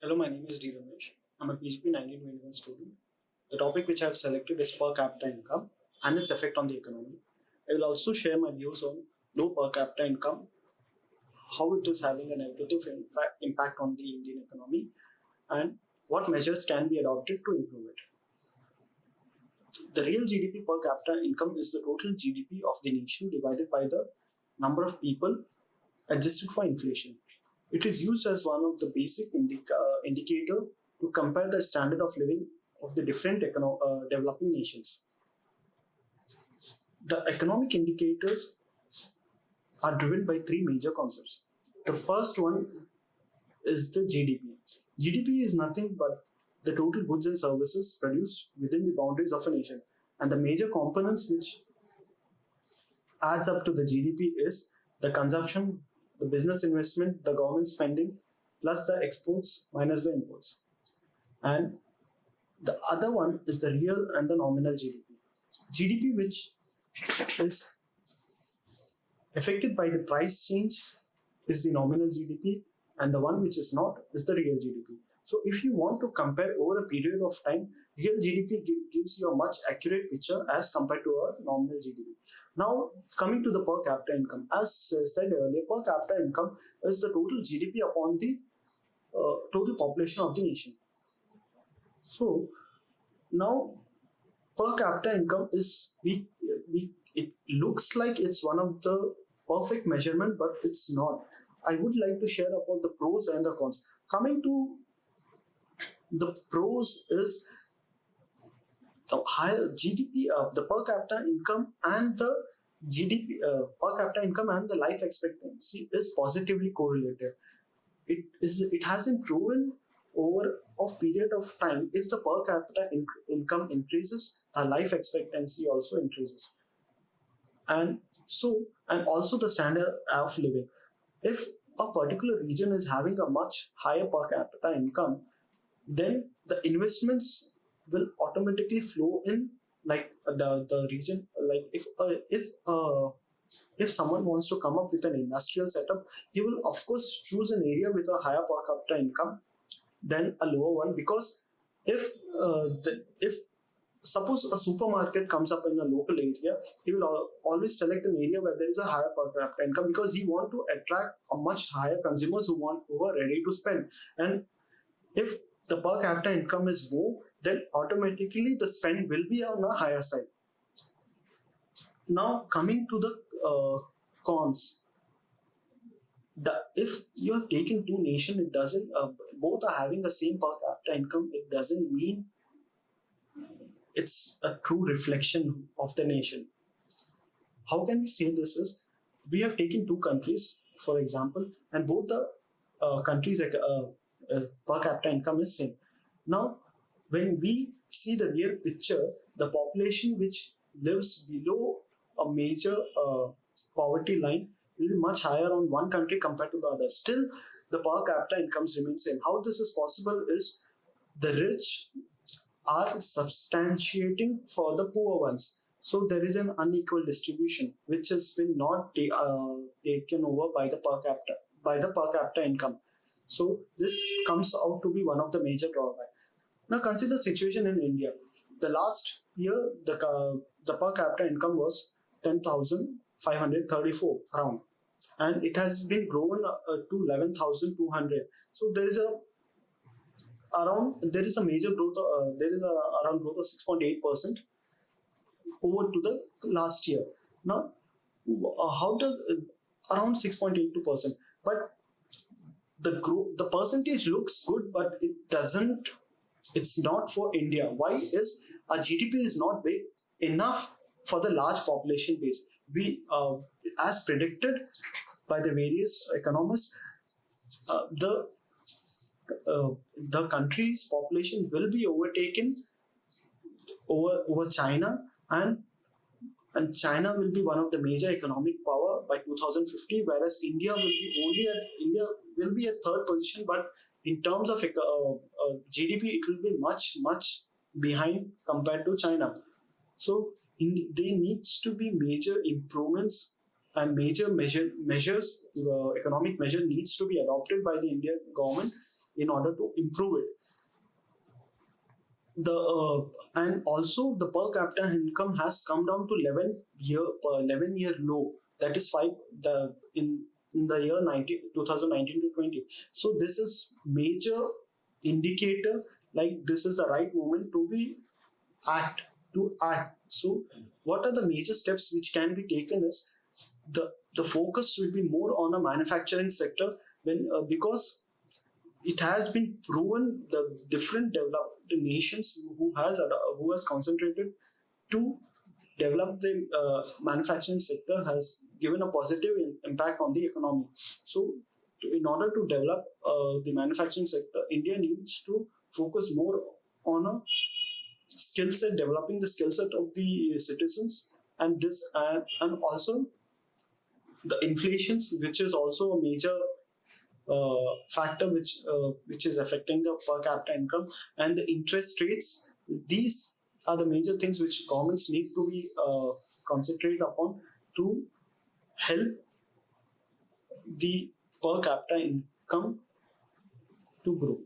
Hello, my name is D. Ramesh. I'm a PGP 1921 student. The topic which I have selected is per capita income and its effect on the economy. I will also share my views on low per capita income, how it is having a negative impact on the Indian economy, and what measures can be adopted to improve it. The real GDP per capita income is the total GDP of the nation divided by the number of people adjusted for inflation. It is used as one of the basic indicator to compare the standard of living of the different developing nations. The economic indicators are driven by three major concepts. The first one is the GDP. GDP is nothing but the total goods and services produced within the boundaries of a nation. And the major components which adds up to the GDP is the consumption, the business investment, the government spending, plus the exports minus the imports. And the other one is the real and the nominal GDP. GDP which is affected by the price change is the nominal GDP, and the one which is not is the real GDP. So if you want to compare over a period of time, real GDP gives you a much accurate picture as compared to a nominal GDP. Now coming to the per capita income, as said earlier, per capita income is the total GDP upon the total population of the nation. So now per capita income is it looks like it's one of the perfect measurement, but it's not. I would like to share about the pros and the cons. Coming to the pros is the higher GDP, the per capita income and the GDP per capita income and the life expectancy is positively correlated. It has been proven over a period of time. If the per capita income increases, the life expectancy also increases, and also the standard of living. If a particular region is having a much higher per capita income, then the investments will automatically flow in, like the region. Like if someone wants to come up with an industrial setup, he will of course choose an area with a higher per capita income than a lower one, because if suppose a supermarket comes up in a local area, he will always select an area where there is a higher per capita income, because he want to attract a much higher consumers who are ready to spend. And if the per capita income is more, then automatically the spend will be on a higher side. Now coming to the cons, if you have taken two nations, it doesn't both are having the same per capita income, it doesn't mean it's a true reflection of the nation. How can we say this is, we have taken two countries for example, and both the countries per capita income is same. Now when we see the real picture, the population which lives below a major poverty line will be much higher on one country compared to the other. Still the per capita incomes remain same. How this is possible is the rich are substantiating for the poor ones. So there is an unequal distribution which has been not taken over by the per capita income. So this comes out to be one of the major drawbacks. Now consider the situation in India. The last year the per capita income was 10,534 around, and it has been grown to 11,200. So there is a major growth. There is around growth of 6.8% over to the last year. Now, how does around 6.82%? But the percentage looks good, but it doesn't. It's not for India. Why is our GDP is not big enough for the large population base? We, as predicted by the various economists, the country's population will be overtaken over China, and China will be one of the major economic power by 2050, whereas India will be at third position, but in terms of GDP, it will be much behind compared to China. So there needs to be major improvements and major measures, economic measure needs to be adopted by the Indian government in order to improve it. The and also the per capita income has come down to 11 year low, that is five the in the year 2019 to 20. So this is major indicator, like this is the right moment to be act to act. So what are the major steps which can be taken is the focus will be more on a manufacturing sector, when because it has been proven the different developed nations who has concentrated to develop the manufacturing sector has given a positive impact on the economy. So in order to develop the manufacturing sector, India needs to focus more on a skill set, developing the skill set of the citizens, and and also the inflations, which is also a major factor which is affecting the per capita income, and the interest rates. These are the major things which governments need to be concentrated upon to help the per capita income to grow.